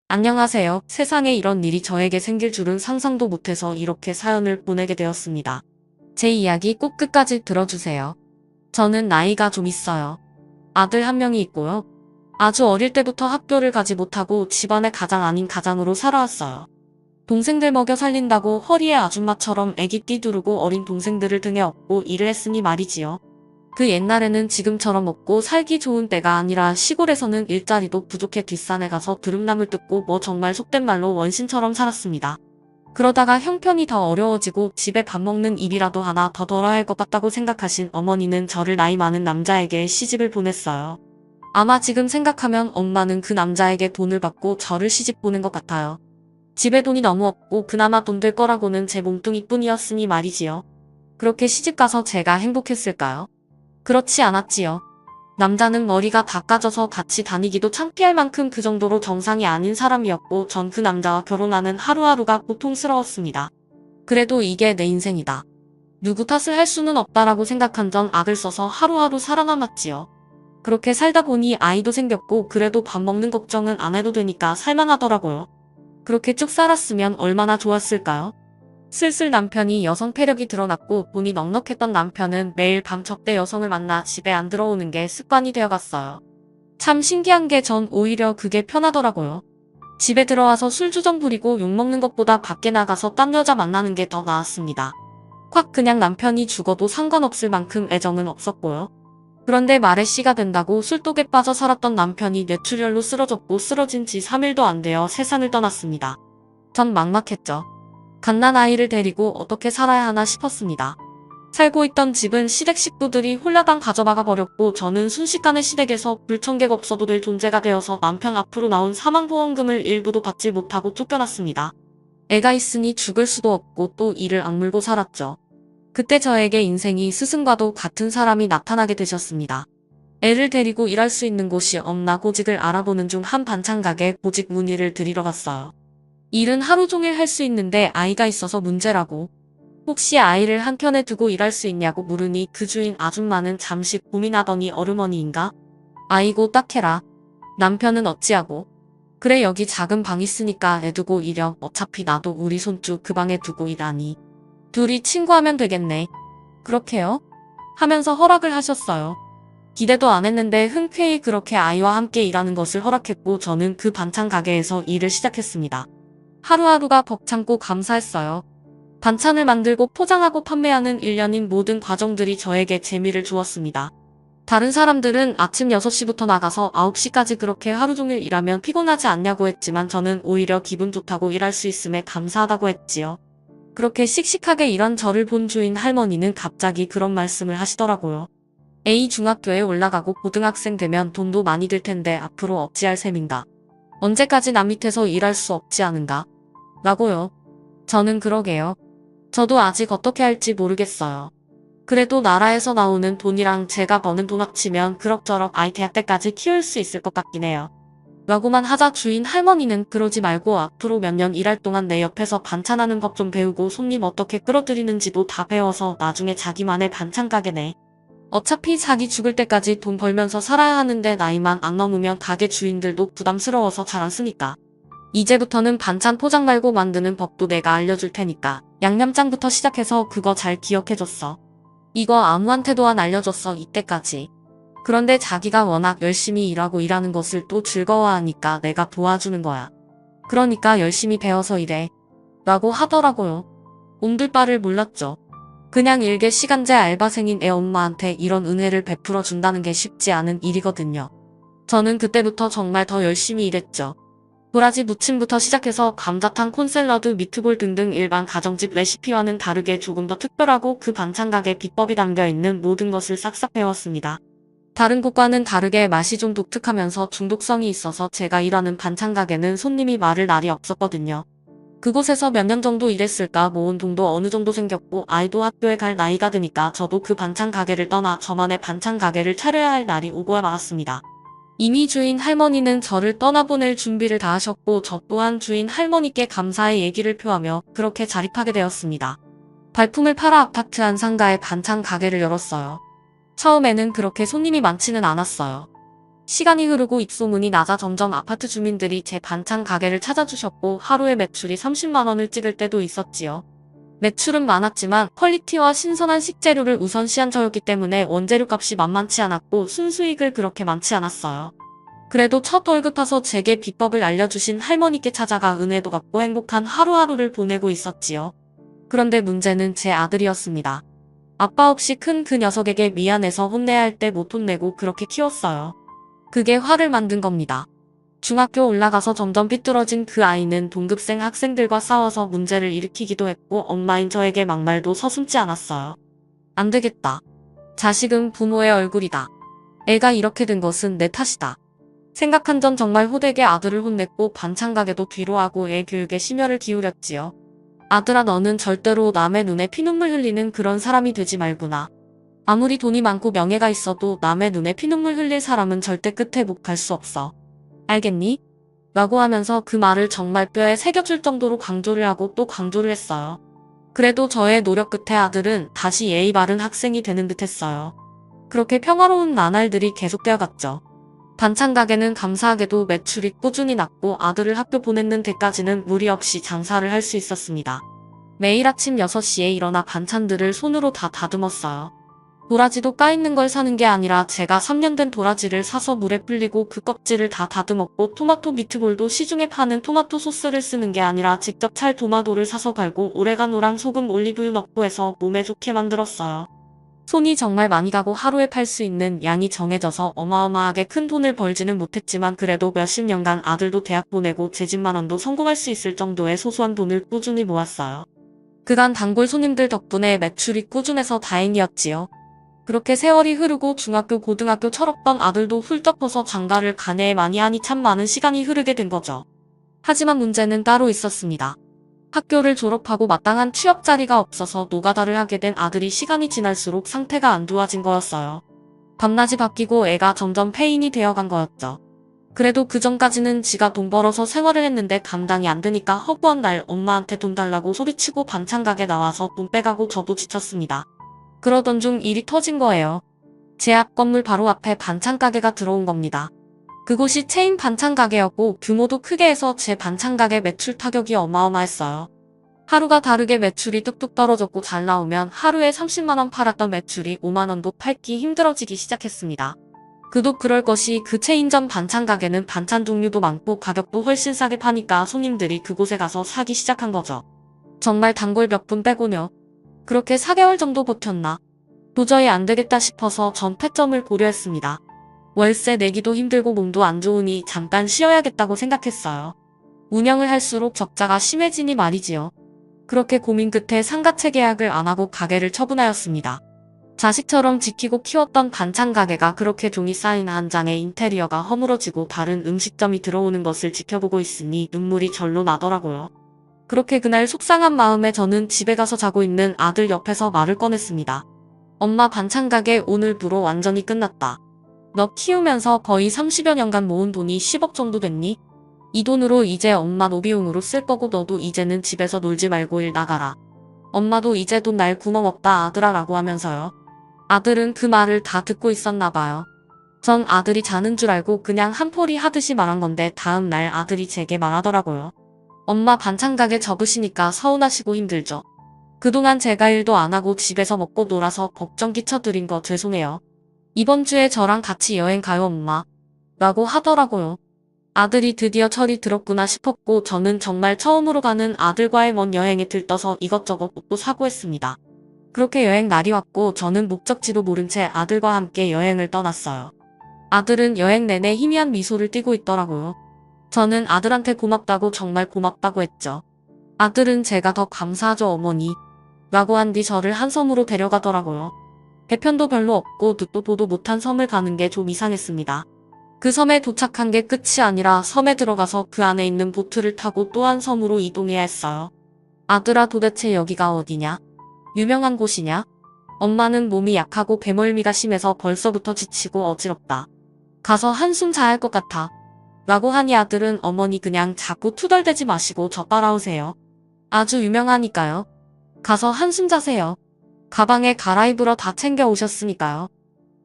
안녕하세요. 세상에 이런 일이 저에게 생길 줄은 상상도 못해서 이렇게 사연을 보내게 되었습니다. 제 이야기 꼭 끝까지 들어주세요. 저는 나이가 좀 있어요. 아들 한 명이 있고요. 아주 어릴 때부터 학교를 가지 못하고 집안의 가장 아닌 가장으로 살아왔어요. 동생들 먹여 살린다고 허리에 아줌마처럼 애기 띠두르고 어린 동생들을 등에 업고 일을 했으니 말이지요. 그 옛날에는 지금처럼 먹고 살기 좋은 때가 아니라 시골에서는 일자리도 부족해 뒷산에 가서 드름나물 뜯고 뭐 정말 속된 말로 원신처럼 살았습니다. 그러다가 형편이 더 어려워지고 집에 밥 먹는 입이라도 하나 더 덜어야 할 것 같다고 생각하신 어머니는 저를 나이 많은 남자에게 시집을 보냈어요. 아마 지금 생각하면 엄마는 그 남자에게 돈을 받고 저를 시집 보낸 것 같아요. 집에 돈이 너무 없고 그나마 돈 될 거라고는 제 몸뚱이뿐이었으니 말이지요. 그렇게 시집 가서 제가 행복했을까요? 그렇지 않았지요. 남자는 머리가 다 까져서 같이 다니기도 창피할 만큼 그 정도로 정상이 아닌 사람이었고 전 그 남자와 결혼하는 하루하루가 고통스러웠습니다. 그래도 이게 내 인생이다. 누구 탓을 할 수는 없다라고 생각한 전 악을 써서 하루하루 살아남았지요. 그렇게 살다 보니 아이도 생겼고 그래도 밥 먹는 걱정은 안 해도 되니까 살만하더라고요. 그렇게 쭉 살았으면 얼마나 좋았을까요? 슬슬 남편이 여성 패력이 드러났고 돈이 넉넉했던 남편은 매일 밤 적대 여성을 만나 집에 안 들어오는 게 습관이 되어갔어요. 참 신기한 게 전 오히려 그게 편하더라고요. 집에 들어와서 술주정 부리고 욕먹는 것보다 밖에 나가서 딴 여자 만나는 게 더 나았습니다. 확 그냥 남편이 죽어도 상관없을 만큼 애정은 없었고요. 그런데 말에 씨가 된다고 술독에 빠져 살았던 남편이 뇌출혈로 쓰러졌고 쓰러진 지 3일도 안 되어 세상을 떠났습니다. 전 막막했죠. 갓난아이를 데리고 어떻게 살아야 하나 싶었습니다. 살고 있던 집은 시댁 식구들이 홀라당 가져나가 버렸고 저는 순식간에 시댁에서 불청객 없어도 될 존재가 되어서 남편 앞으로 나온 사망보험금을 일부도 받지 못하고 쫓겨났습니다. 애가 있으니 죽을 수도 없고 또 이를 악물고 살았죠. 그때 저에게 인생이 스승과도 같은 사람이 나타나게 되셨습니다. 애를 데리고 일할 수 있는 곳이 없나 고직을 알아보는 중 한 반찬 가게 고직 문의를 드리러 갔어요. 일은 하루 종일 할 수 있는데 아이가 있어서 문제라고. 혹시 아이를 한켠에 두고 일할 수 있냐고 물으니 그 주인 아줌마는 잠시 고민하더니 어르머니인가? 아이고 딱해라. 남편은 어찌하고. 그래 여기 작은 방 있으니까 애 두고 일여. 어차피 나도 우리 손주 그 방에 두고 일하니. 둘이 친구하면 되겠네. 그렇게요? 하면서 허락을 하셨어요. 기대도 안 했는데 흔쾌히 그렇게 아이와 함께 일하는 것을 허락했고 저는 그 반찬 가게에서 일을 시작했습니다. 하루하루가 벅찬고 감사했어요. 반찬을 만들고 포장하고 판매하는 일련인 모든 과정들이 저에게 재미를 주었습니다. 다른 사람들은 아침 6시부터 나가서 9시까지 그렇게 하루 종일 일하면 피곤하지 않냐고 했지만 저는 오히려 기분 좋다고 일할 수 있음에 감사하다고 했지요. 그렇게 씩씩하게 일한 저를 본 주인 할머니는 갑자기 그런 말씀을 하시더라고요. A 중학교에 올라가고 고등학생 되면 돈도 많이 들 텐데 앞으로 어찌할 셈인가. 언제까지 남 밑에서 일할 수 없지 않은가. 라고요. 저는 그러게요. 저도 아직 어떻게 할지 모르겠어요. 그래도 나라에서 나오는 돈이랑 제가 버는 돈 합치면 그럭저럭 아이 대학 때까지 키울 수 있을 것 같긴 해요. 라고만 하자 주인 할머니는 그러지 말고 앞으로 몇 년 일할 동안 내 옆에서 반찬하는 법 좀 배우고 손님 어떻게 끌어들이는지도 다 배워서 나중에 자기만의 반찬 가게 내. 어차피 자기 죽을 때까지 돈 벌면서 살아야 하는데 나이만 안 넘으면 가게 주인들도 부담스러워서 잘 안 쓰니까. 이제부터는 반찬 포장 말고 만드는 법도 내가 알려줄 테니까 양념장부터 시작해서 그거 잘 기억해줬어. 이거 아무한테도 안 알려줬어 이때까지. 그런데 자기가 워낙 열심히 일하고 일하는 것을 또 즐거워하니까 내가 도와주는 거야. 그러니까 열심히 배워서 일해. 라고 하더라고요. 옴둘 바를 몰랐죠. 그냥 일개 시간제 알바생인 애 엄마한테 이런 은혜를 베풀어 준다는 게 쉽지 않은 일이거든요. 저는 그때부터 정말 더 열심히 일했죠. 도라지 무침부터 시작해서 감자탕, 콘샐러드, 미트볼 등등 일반 가정집 레시피와는 다르게 조금 더 특별하고 그 반찬 가게 비법이 담겨있는 모든 것을 싹싹 배웠습니다. 다른 곳과는 다르게 맛이 좀 독특하면서 중독성이 있어서 제가 일하는 반찬 가게는 손님이 마를 날이 없었거든요. 그곳에서 몇 년 정도 일했을까 모은 돈도 어느 정도 생겼고 아이도 학교에 갈 나이가 드니까 저도 그 반찬 가게를 떠나 저만의 반찬 가게를 차려야 할 날이 오고 말았습니다. 이미 주인 할머니는 저를 떠나보낼 준비를 다 하셨고 저 또한 주인 할머니께 감사의 얘기를 표하며 그렇게 자립하게 되었습니다. 발품을 팔아 아파트 한 상가에 반찬 가게를 열었어요. 처음에는 그렇게 손님이 많지는 않았어요. 시간이 흐르고 입소문이 나자 점점 아파트 주민들이 제 반찬 가게를 찾아주셨고 하루에 매출이 30만 원을 찍을 때도 있었지요. 매출은 많았지만 퀄리티와 신선한 식재료를 우선시한 저였기 때문에 원재료 값이 만만치 않았고 순수익을 그렇게 많지 않았어요. 그래도 첫 월급 타서 제게 비법을 알려주신 할머니께 찾아가 은혜도 갚고 행복한 하루하루를 보내고 있었지요. 그런데 문제는 제 아들이었습니다. 아빠 없이 큰 그 녀석에게 미안해서 혼내야 할 때 못 혼내고 그렇게 키웠어요. 그게 화를 만든 겁니다. 중학교 올라가서 점점 삐뚤어진 그 아이는 동급생 학생들과 싸워서 문제를 일으키기도 했고 엄마인 저에게 막말도 서슴지 않았어요. 안 되겠다. 자식은 부모의 얼굴이다. 애가 이렇게 된 것은 내 탓이다. 생각한 전 정말 호되게 아들을 혼냈고 반찬 가게도 뒤로하고 애 교육에 심혈을 기울였지요. 아들아, 너는 절대로 남의 눈에 피눈물 흘리는 그런 사람이 되지 말구나. 아무리 돈이 많고 명예가 있어도 남의 눈에 피눈물 흘릴 사람은 절대 끝에 못 갈 수 없어. 알겠니? 라고 하면서 그 말을 정말 뼈에 새겨줄 정도로 강조를 하고 또 강조를 했어요. 그래도 저의 노력 끝에 아들은 다시 예의 바른 학생이 되는 듯 했어요. 그렇게 평화로운 나날들이 계속되어 갔죠. 반찬 가게는 감사하게도 매출이 꾸준히 났고 아들을 학교 보내는 데까지는 무리 없이 장사를 할 수 있었습니다. 매일 아침 6시에 일어나 반찬들을 손으로 다 다듬었어요. 도라지도 까있는 걸 사는 게 아니라 제가 3년 된 도라지를 사서 물에 불리고 그 껍질을 다 다듬었고 토마토 미트볼도 시중에 파는 토마토 소스를 쓰는 게 아니라 직접 찰 토마토를 사서 갈고 오레가노랑 소금 올리브유 넣고 해서 몸에 좋게 만들었어요. 손이 정말 많이 가고 하루에 팔 수 있는 양이 정해져서 어마어마하게 큰 돈을 벌지는 못했지만 그래도 몇십 년간 아들도 대학 보내고 제 집만 원도 성공할 수 있을 정도의 소소한 돈을 꾸준히 모았어요. 그간 단골 손님들 덕분에 매출이 꾸준해서 다행이었지요. 그렇게 세월이 흐르고 중학교 고등학교 철없던 아들도 훌쩍 커서 장가를 가네 많이 하니 참 많은 시간이 흐르게 된 거죠. 하지만 문제는 따로 있었습니다. 학교를 졸업하고 마땅한 취업 자리가 없어서 노가다를 하게 된 아들이 시간이 지날수록 상태가 안 좋아진 거였어요. 밤낮이 바뀌고 애가 점점 폐인이 되어간 거였죠. 그래도 그 전까지는 지가 돈 벌어서 생활을 했는데 감당이 안 되니까 허구한 날 엄마한테 돈 달라고 소리치고 반찬 가게 나와서 돈 빼가고 저도 지쳤습니다. 그러던 중 일이 터진 거예요. 제 앞 건물 바로 앞에 반찬 가게가 들어온 겁니다. 그곳이 체인 반찬 가게였고 규모도 크게 해서 제 반찬 가게 매출 타격이 어마어마했어요. 하루가 다르게 매출이 뚝뚝 떨어졌고 잘 나오면 하루에 30만 원 팔았던 매출이 5만 원도 팔기 힘들어지기 시작했습니다. 그도 그럴 것이 그 체인점 반찬 가게는 반찬 종류도 많고 가격도 훨씬 싸게 파니까 손님들이 그곳에 가서 사기 시작한 거죠. 정말 단골 몇 분 빼고요. 그렇게 4개월 정도 버텼나. 도저히 안 되겠다 싶어서 전 폐점을 고려했습니다. 월세 내기도 힘들고 몸도 안 좋으니 잠깐 쉬어야겠다고 생각했어요. 운영을 할수록 적자가 심해지니 말이지요. 그렇게 고민 끝에 상가채 계약을 안 하고 가게를 처분하였습니다. 자식처럼 지키고 키웠던 반찬 가게가 그렇게 종이 쌓인 한 장의 인테리어가 허물어지고 다른 음식점이 들어오는 것을 지켜보고 있으니 눈물이 절로 나더라고요. 그렇게 그날 속상한 마음에 저는 집에 가서 자고 있는 아들 옆에서 말을 꺼냈습니다. 엄마, 반찬 가게 오늘부로 완전히 끝났다. 너 키우면서 거의 30여 년간 모은 돈이 10억 정도 됐니? 이 돈으로 이제 엄마 노비용으로 쓸 거고 너도 이제는 집에서 놀지 말고 일 나가라. 엄마도 이제 돈 날 구멍 없다 아들아 라고 하면서요. 아들은 그 말을 다 듣고 있었나 봐요. 전 아들이 자는 줄 알고 그냥 한포리 하듯이 말한 건데 다음 날 아들이 제게 말하더라고요. 엄마, 반찬 가게 접으시니까 서운하시고 힘들죠. 그동안 제가 일도 안 하고 집에서 먹고 놀아서 걱정 끼쳐드린 거 죄송해요. 이번 주에 저랑 같이 여행 가요 엄마. 라고 하더라고요. 아들이 드디어 철이 들었구나 싶었고 저는 정말 처음으로 가는 아들과의 먼 여행에 들떠서 이것저것 옷도 사고 했습니다. 그렇게 여행 날이 왔고 저는 목적지도 모른 채 아들과 함께 여행을 떠났어요. 아들은 여행 내내 희미한 미소를 띠고 있더라고요. 저는 아들한테 고맙다고 정말 고맙다고 했죠. 아들은 제가 더 감사하죠 어머니. 라고 한 뒤 저를 한 섬으로 데려가더라고요. 배편도 별로 없고 듣도 보도 못한 섬을 가는 게 좀 이상했습니다. 그 섬에 도착한 게 끝이 아니라 섬에 들어가서 그 안에 있는 보트를 타고 또 한 섬으로 이동해야 했어요. 아들아, 도대체 여기가 어디냐? 유명한 곳이냐? 엄마는 몸이 약하고 배멀미가 심해서 벌써부터 지치고 어지럽다. 가서 한숨 자야 할 것 같아. 라고 하니 아들은 어머니 그냥 자꾸 투덜대지 마시고 저 따라오세요. 아주 유명하니까요. 가서 한숨 자세요. 가방에 갈아입으러 다 챙겨 오셨으니까요.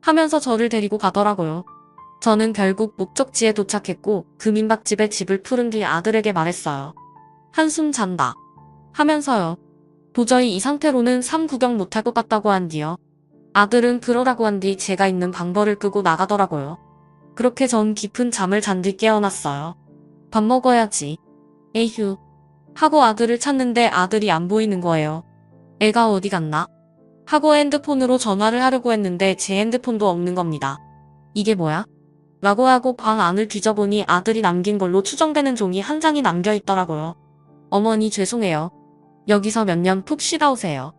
하면서 저를 데리고 가더라고요. 저는 결국 목적지에 도착했고 그 민박집에 집을 푸른 뒤 아들에게 말했어요. 한숨 잔다. 하면서요. 도저히 이 상태로는 삶 구경 못할 것 같다고 한 뒤요. 아들은 그러라고 한 뒤 제가 있는 방벌을 끄고 나가더라고요. 그렇게 전 깊은 잠을 잔 뒤 깨어났어요. 밥 먹어야지. 에휴. 하고 아들을 찾는데 아들이 안 보이는 거예요. 애가 어디 갔나? 하고 핸드폰으로 전화를 하려고 했는데 제 핸드폰도 없는 겁니다. 이게 뭐야? 라고 하고 방 안을 뒤져보니 아들이 남긴 걸로 추정되는 종이 한 장이 남겨 있더라고요. 어머니 죄송해요. 여기서 몇 년 푹 쉬다 오세요.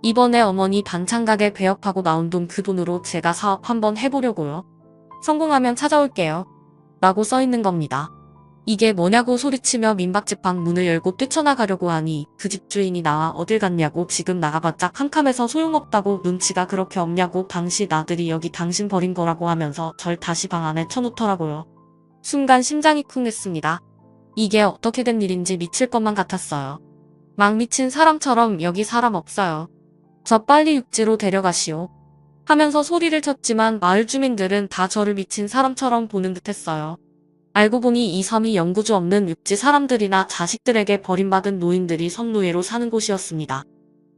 이번에 어머니 반찬 가게 배업하고 나온 돈 그 돈으로 제가 사업 한번 해보려고요. 성공하면 찾아올게요. 라고 써있는 겁니다. 이게 뭐냐고 소리치며 민박집 방 문을 열고 뛰쳐나가려고 하니 그 집주인이 나와 어딜 갔냐고 지금 나가봤자 캄캄해서 소용없다고 눈치가 그렇게 없냐고 당신 아들이 여기 당신 버린 거라고 하면서 절 다시 방 안에 쳐놓더라고요. 순간 심장이 쿵 했습니다. 이게 어떻게 된 일인지 미칠 것만 같았어요. 막 미친 사람처럼 여기 사람 없어요. 저 빨리 육지로 데려가시오. 하면서 소리를 쳤지만 마을 주민들은 다 저를 미친 사람처럼 보는 듯 했어요. 알고 보니 이 섬이 영구주 없는 육지 사람들이나 자식들에게 버림받은 노인들이 섬노예로 사는 곳이었습니다.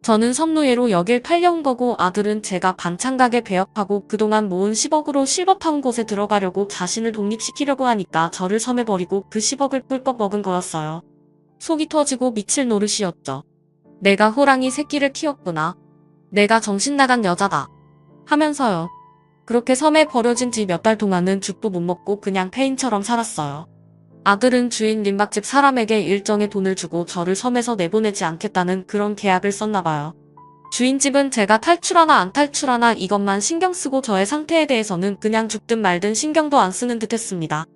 저는 섬노예로 여길 팔려온 거고 아들은 제가 반찬 가게 배업하고 그동안 모은 10억으로 실버타운 곳에 들어가려고 자신을 독립시키려고 하니까 저를 섬에 버리고 그 10억을 꿀꺽 먹은 거였어요. 속이 터지고 미칠 노릇이었죠. 내가 호랑이 새끼를 키웠구나. 내가 정신 나간 여자다. 하면서요. 그렇게 섬에 버려진 지 몇 달 동안은 죽도 못 먹고 그냥 폐인처럼 살았어요. 아들은 주인 민박집 사람에게 일정의 돈을 주고 저를 섬에서 내보내지 않겠다는 그런 계약을 썼나봐요. 주인 집은 제가 탈출하나 안 탈출하나 이것만 신경 쓰고 저의 상태에 대해서는 그냥 죽든 말든 신경도 안 쓰는 듯 했습니다.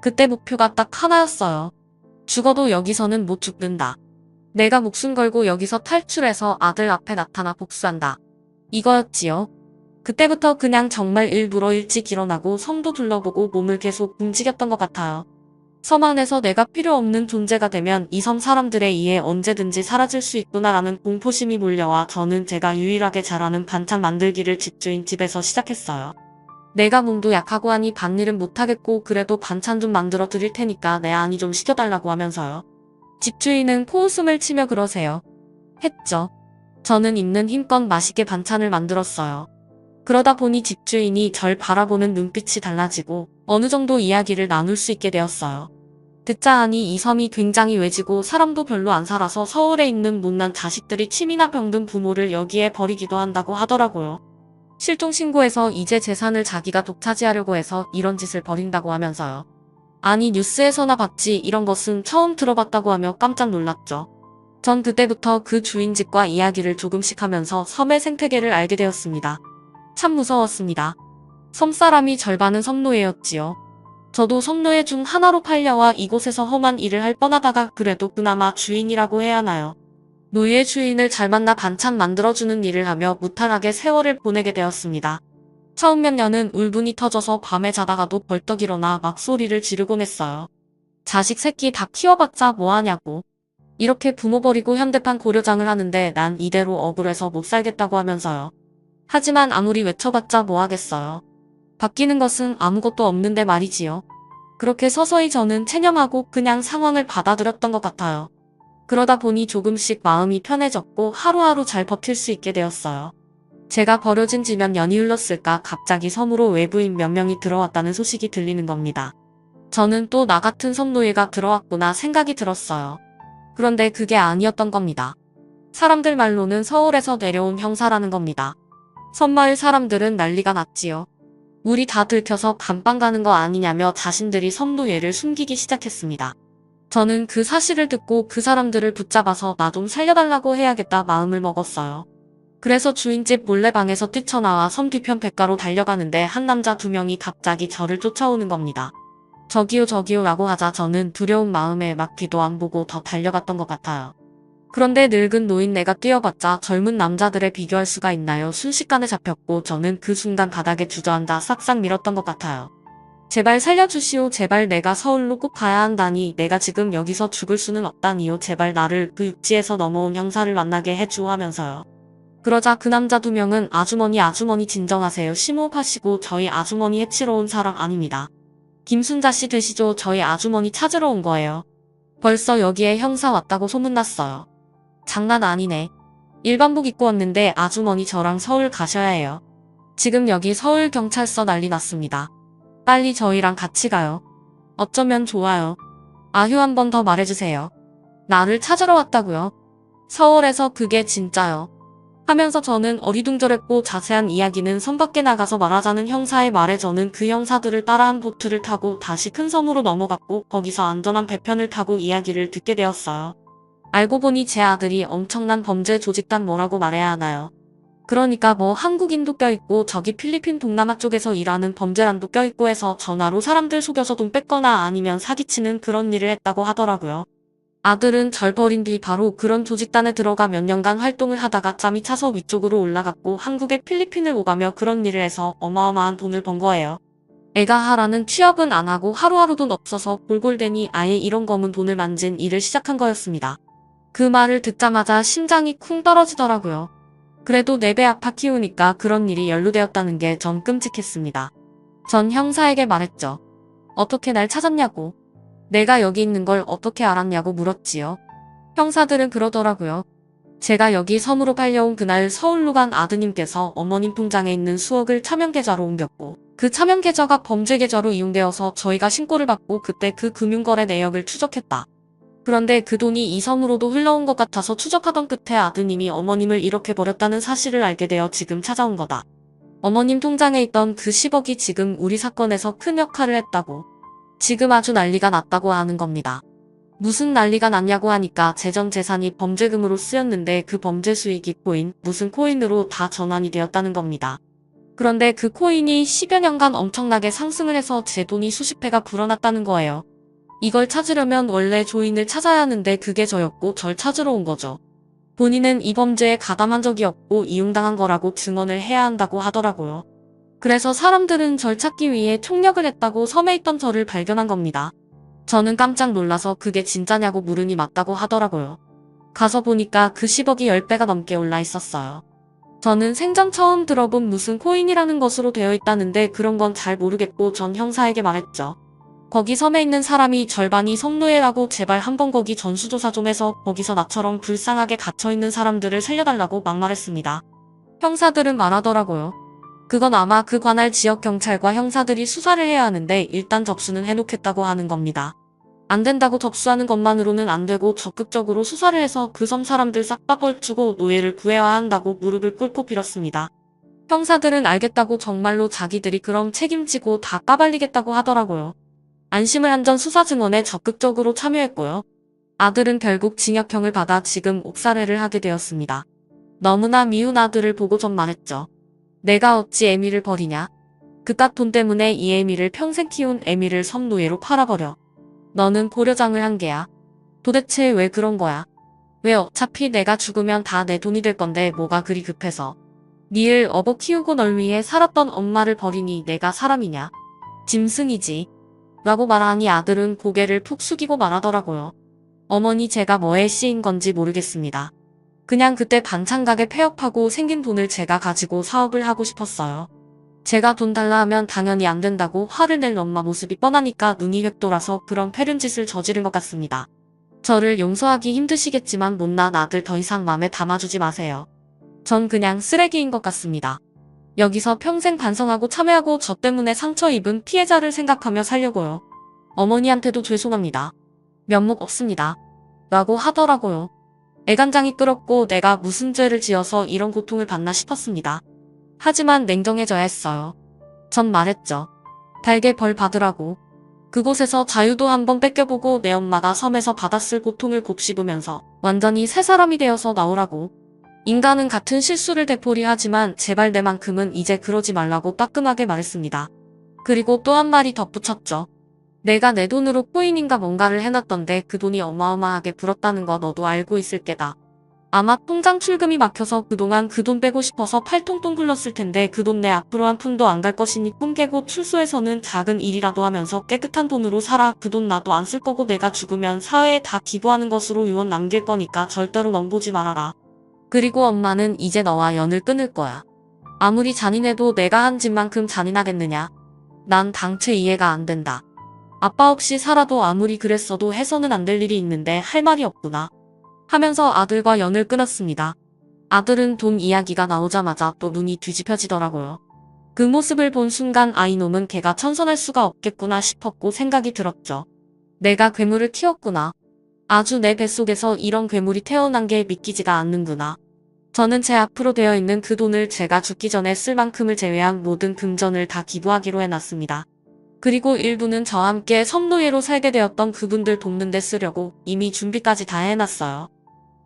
그때 목표가 딱 하나였어요. 죽어도 여기서는 못 죽는다. 내가 목숨 걸고 여기서 탈출해서 아들 앞에 나타나 복수한다. 이거였지요. 그때부터 그냥 정말 일부러 일찍 일어나고 섬도 둘러보고 몸을 계속 움직였던 것 같아요. 섬 안에서 내가 필요 없는 존재가 되면 이 섬 사람들에 의해 언제든지 사라질 수 있구나라는 공포심이 몰려와 저는 제가 유일하게 잘하는 반찬 만들기를 집주인 집에서 시작했어요. 내가 몸도 약하고 하니 밭일은 못하겠고 그래도 반찬 좀 만들어 드릴 테니까 내 아니 좀 시켜달라고 하면서요. 집주인은 코웃음을 치며 그러세요. 했죠. 저는 있는 힘껏 맛있게 반찬을 만들었어요. 그러다 보니 집주인이 절 바라보는 눈빛이 달라지고 어느 정도 이야기를 나눌 수 있게 되었어요. 듣자 하니 이 섬이 굉장히 외지고 사람도 별로 안 살아서 서울에 있는 못난 자식들이 침이나 병든 부모를 여기에 버리기도 한다고 하더라고요. 실종신고해서 이제 재산을 자기가 독차지하려고 해서 이런 짓을 벌인다고 하면서요. 아니 뉴스에서나 봤지 이런 것은 처음 들어봤다고 하며 깜짝 놀랐죠. 전 그때부터 그 주인 집과 이야기를 조금씩 하면서 섬의 생태계를 알게 되었습니다. 참 무서웠습니다. 섬사람이 절반은 섬노예였지요. 저도 섬노예 중 하나로 팔려와 이곳에서 험한 일을 할 뻔하다가 그래도 그나마 주인이라고 해야 하나요. 노예 주인을 잘 만나 반찬 만들어주는 일을 하며 무탈하게 세월을 보내게 되었습니다. 처음 몇 년은 울분이 터져서 밤에 자다가도 벌떡 일어나 막 소리를 지르곤 했어요. 자식 새끼 다 키워봤자 뭐하냐고. 이렇게 부모 버리고 현대판 고려장을 하는데 난 이대로 억울해서 못 살겠다고 하면서요. 하지만 아무리 외쳐봤자 뭐하겠어요. 바뀌는 것은 아무것도 없는데 말이지요. 그렇게 서서히 저는 체념하고 그냥 상황을 받아들였던 것 같아요. 그러다 보니 조금씩 마음이 편해졌고 하루하루 잘 버틸 수 있게 되었어요. 제가 버려진 지 몇 년이 흘렀을까 갑자기 섬으로 외부인 몇 명이 들어왔다는 소식이 들리는 겁니다. 저는 또 나 같은 섬노예가 들어왔구나 생각이 들었어요. 그런데 그게 아니었던 겁니다. 사람들 말로는 서울에서 내려온 형사라는 겁니다. 섬마을 사람들은 난리가 났지요. 우리 다 들켜서 감방 가는 거 아니냐며 자신들이 섬노예를 숨기기 시작했습니다. 저는 그 사실을 듣고 그 사람들을 붙잡아서 나 좀 살려달라고 해야겠다 마음을 먹었어요. 그래서 주인집 몰래방에서 뛰쳐나와 섬 뒤편 냇가로 달려가는데 한 남자 두 명이 갑자기 저를 쫓아오는 겁니다. 저기요 저기요 라고 하자 저는 두려운 마음에 막 뒤도 안 보고 더 달려갔던 것 같아요. 그런데 늙은 노인네가 뛰어봤자 젊은 남자들에 비교할 수가 있나요? 순식간에 잡혔고 저는 그 순간 바닥에 주저앉아 싹싹 밀었던 것 같아요. 제발 살려주시오. 제발 내가 서울로 꼭 가야 한다니. 내가 지금 여기서 죽을 수는 없다니요. 제발 나를 그 육지에서 넘어온 형사를 만나게 해주오 하면서요. 그러자 그 남자 2명은 아주머니 진정하세요. 심호흡하시고 저희 아주머니 해치러 온 사람 아닙니다. 김순자 씨 되시죠? 저희 아주머니 찾으러 온 거예요. 벌써 여기에 형사 왔다고 소문났어요. 장난 아니네. 일반복 입고 왔는데 아주머니 저랑 서울 가셔야 해요. 지금 여기 서울경찰서 난리 났습니다. 빨리 저희랑 같이 가요. 어쩌면 좋아요. 아휴 한 번 더 말해주세요. 나를 찾으러 왔다고요? 서울에서 그게 진짜요. 하면서 저는 어리둥절했고 자세한 이야기는 섬 밖에 나가서 말하자는 형사의 말에 저는 그 형사들을 따라한 보트를 타고 다시 큰 섬으로 넘어갔고 거기서 안전한 배편을 타고 이야기를 듣게 되었어요. 알고 보니 제 아들이 엄청난 범죄 조직단 뭐라고 말해야 하나요? 그러니까 뭐 한국인도 껴있고 저기 필리핀 동남아 쪽에서 일하는 범죄란도 껴있고 해서 전화로 사람들 속여서 돈 뺐거나 아니면 사기치는 그런 일을 했다고 하더라고요. 아들은 절 버린 뒤 바로 그런 조직단에 들어가 몇 년간 활동을 하다가 짬이 차서 위쪽으로 올라갔고 한국에 필리핀을 오가며 그런 일을 해서 어마어마한 돈을 번 거예요. 애가 하라는 취업은 안 하고 하루하루 돈 없어서 골골대니 아예 이런 검은 돈을 만진 일을 시작한 거였습니다. 그 말을 듣자마자 심장이 쿵 떨어지더라고요. 그래도 4배 아파 키우니까 그런 일이 연루되었다는 게 전 끔찍했습니다. 전 형사에게 말했죠. 어떻게 날 찾았냐고. 내가 여기 있는 걸 어떻게 알았냐고 물었지요. 형사들은 그러더라고요. 제가 여기 섬으로 팔려온 그날 서울로 간 아드님께서 어머님 통장에 있는 수억을 차명계좌로 옮겼고 그 차명계좌가 범죄계좌로 이용되어서 저희가 신고를 받고 그때 그 금융거래 내역을 추적했다. 그런데 그 돈이 이 섬으로도 흘러온 것 같아서 추적하던 끝에 아드님이 어머님을 이렇게 버렸다는 사실을 알게 되어 지금 찾아온 거다. 어머님 통장에 있던 그 10억이 지금 우리 사건에서 큰 역할을 했다고. 지금 아주 난리가 났다고 하는 겁니다. 무슨 난리가 났냐고 하니까 재정 재산이 범죄금으로 쓰였는데 그 범죄 수익이 코인, 무슨 코인으로 다 전환이 되었다는 겁니다. 그런데 그 코인이 10여 년간 엄청나게 상승을 해서 제 돈이 수십 배가 불어났다는 거예요. 이걸 찾으려면 원래 조인을 찾아야 하는데 그게 저였고 절 찾으러 온 거죠. 본인은 이 범죄에 가담한 적이 없고 이용당한 거라고 증언을 해야 한다고 하더라고요. 그래서 사람들은 절 찾기 위해 총력을 했다고 섬에 있던 저를 발견한 겁니다. 저는 깜짝 놀라서 그게 진짜냐고 물으니 맞다고 하더라고요. 가서 보니까 그 10억이 10배가 넘게 올라 있었어요. 저는 생전 처음 들어본 무슨 코인이라는 것으로 되어 있다는데 그런 건 잘 모르겠고 전 형사에게 말했죠. 거기 섬에 있는 사람이 절반이 성노예라고 제발 한번 거기 전수조사 좀 해서 거기서 나처럼 불쌍하게 갇혀있는 사람들을 살려달라고 막말했습니다. 형사들은 말하더라고요. 그건 아마 그 관할 지역 경찰과 형사들이 수사를 해야 하는데 일단 접수는 해놓겠다고 하는 겁니다. 안 된다고 접수하는 것만으로는 안 되고 적극적으로 수사를 해서 그 섬 사람들 싹 다 벌주고 노예를 구해야 한다고 무릎을 꿇고 빌었습니다. 형사들은 알겠다고 정말로 자기들이 그럼 책임지고 다 까발리겠다고 하더라고요. 안심을 한 전 수사 증언에 적극적으로 참여했고요. 아들은 결국 징역형을 받아 지금 옥살해를 하게 되었습니다. 너무나 미운 아들을 보고 전 말했죠. 내가 어찌 애미를 버리냐. 그깟 돈 때문에 이 애미를 평생 키운 애미를 섬노예로 팔아버려. 너는 고려장을 한 개야. 도대체 왜 그런 거야? 왜 어차피 내가 죽으면 다 내 돈이 될 건데 뭐가 그리 급해서. 니를 업어 키우고 널 위해 살았던 엄마를 버리니 내가 사람이냐. 짐승이지. 라고 말하니 아들은 고개를 푹 숙이고 말하더라고요. 어머니 제가 뭐에 씌인 건지 모르겠습니다. 그냥 그때 반찬가게 폐업하고 생긴 돈을 제가 가지고 사업을 하고 싶었어요. 제가 돈 달라 하면 당연히 안 된다고 화를 낼 엄마 모습이 뻔하니까 눈이 획 돌아서 그런 패륜짓을 저지른 것 같습니다. 저를 용서하기 힘드시겠지만 못난 아들 더 이상 맘에 담아주지 마세요. 전 그냥 쓰레기인 것 같습니다. 여기서 평생 반성하고 참회하고 저 때문에 상처 입은 피해자를 생각하며 살려고요. 어머니한테도 죄송합니다. 면목 없습니다. 라고 하더라고요. 애간장이 끓었고 내가 무슨 죄를 지어서 이런 고통을 받나 싶었습니다. 하지만 냉정해져야 했어요. 전 말했죠. 달게 벌 받으라고. 그곳에서 자유도 한번 뺏겨보고 내 엄마가 섬에서 받았을 고통을 곱씹으면서 완전히 새 사람이 되어서 나오라고. 인간은 같은 실수를 되풀이하지만 제발 내만큼은 이제 그러지 말라고 따끔하게 말했습니다. 그리고 또 한 마디 덧붙였죠. 내가 내 돈으로 코인인가 뭔가를 해놨던데 그 돈이 어마어마하게 불었다는 거 너도 알고 있을 게다. 아마 통장 출금이 막혀서 그동안 그 돈 빼고 싶어서 팔통통 굴렀을 텐데 그 돈 내 앞으로 한 푼도 안 갈 것이니 꿈 깨고 출소해서는 작은 일이라도 하면서 깨끗한 돈으로 살아. 그 돈 나도 안 쓸 거고 내가 죽으면 사회에 다 기부하는 것으로 유언 남길 거니까 절대로 넘보지 말아라. 그리고 엄마는 이제 너와 연을 끊을 거야. 아무리 잔인해도 내가 한 짓만큼 잔인하겠느냐? 난 당최 이해가 안 된다. 아빠 없이 살아도 아무리 그랬어도 해서는 안 될 일이 있는데 할 말이 없구나. 하면서 아들과 연을 끊었습니다. 아들은 돈 이야기가 나오자마자 또 눈이 뒤집혀지더라고요. 그 모습을 본 순간 아이놈은 걔가 천선할 수가 없겠구나 싶었고 생각이 들었죠. 내가 괴물을 키웠구나. 아주 내 뱃속에서 이런 괴물이 태어난 게 믿기지가 않는구나. 저는 제 앞으로 되어 있는 그 돈을 제가 죽기 전에 쓸 만큼을 제외한 모든 금전을 다 기부하기로 해놨습니다. 그리고 일부는 저와 함께 섬노예로 살게 되었던 그분들 돕는 데 쓰려고 이미 준비까지 다 해놨어요.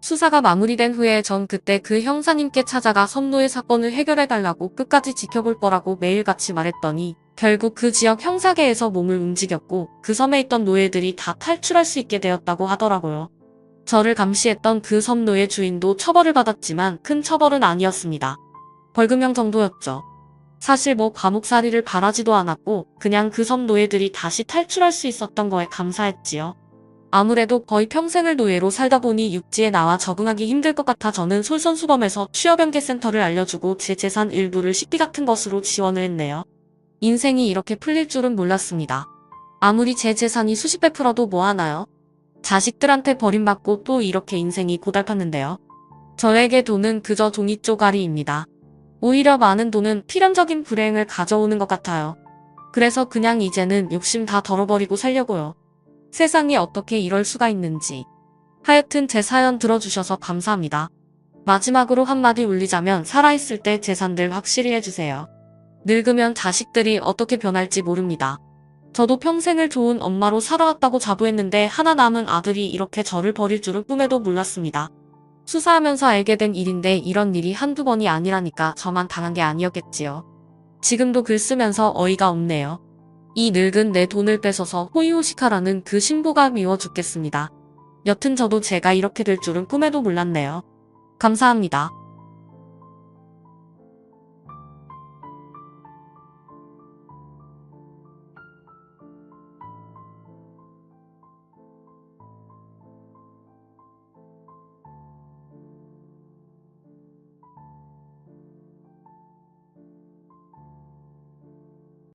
수사가 마무리된 후에 전 그때 그 형사님께 찾아가 섬노예 사건을 해결해달라고 끝까지 지켜볼 거라고 매일같이 말했더니 결국 그 지역 형사계에서 몸을 움직였고 그 섬에 있던 노예들이 다 탈출할 수 있게 되었다고 하더라고요. 저를 감시했던 그 섬 노예 주인도 처벌을 받았지만 큰 처벌은 아니었습니다. 벌금형 정도였죠. 사실 뭐 감옥살이를 바라지도 않았고 그냥 그 섬 노예들이 다시 탈출할 수 있었던 거에 감사했지요. 아무래도 거의 평생을 노예로 살다 보니 육지에 나와 적응하기 힘들 것 같아 저는 솔선수범해서 취업연계센터를 알려주고 제 재산 일부를 식비 같은 것으로 지원을 했네요. 인생이 이렇게 풀릴 줄은 몰랐습니다. 아무리 제 재산이 수십 배 풀어도 뭐하나요? 자식들한테 버림받고 또 이렇게 인생이 고달팠는데요. 저에게 돈은 그저 종이 쪼가리입니다. 오히려 많은 돈은 필연적인 불행을 가져오는 것 같아요. 그래서 그냥 이제는 욕심 다 덜어버리고 살려고요. 세상에 어떻게 이럴 수가 있는지. 하여튼 제 사연 들어주셔서 감사합니다. 마지막으로 한마디 올리자면 살아있을 때 재산들 확실히 해주세요. 늙으면 자식들이 어떻게 변할지 모릅니다. 저도 평생을 좋은 엄마로 살아왔다고 자부했는데 하나 남은 아들이 이렇게 저를 버릴 줄은 꿈에도 몰랐습니다. 수사하면서 알게 된 일인데 이런 일이 한두 번이 아니라니까 저만 당한 게 아니었겠지요. 지금도 글 쓰면서 어이가 없네요. 이 늙은 내 돈을 뺏어서 호의호식하라는 그 신부가 미워 죽겠습니다. 여튼 저도 제가 이렇게 될 줄은 꿈에도 몰랐네요. 감사합니다.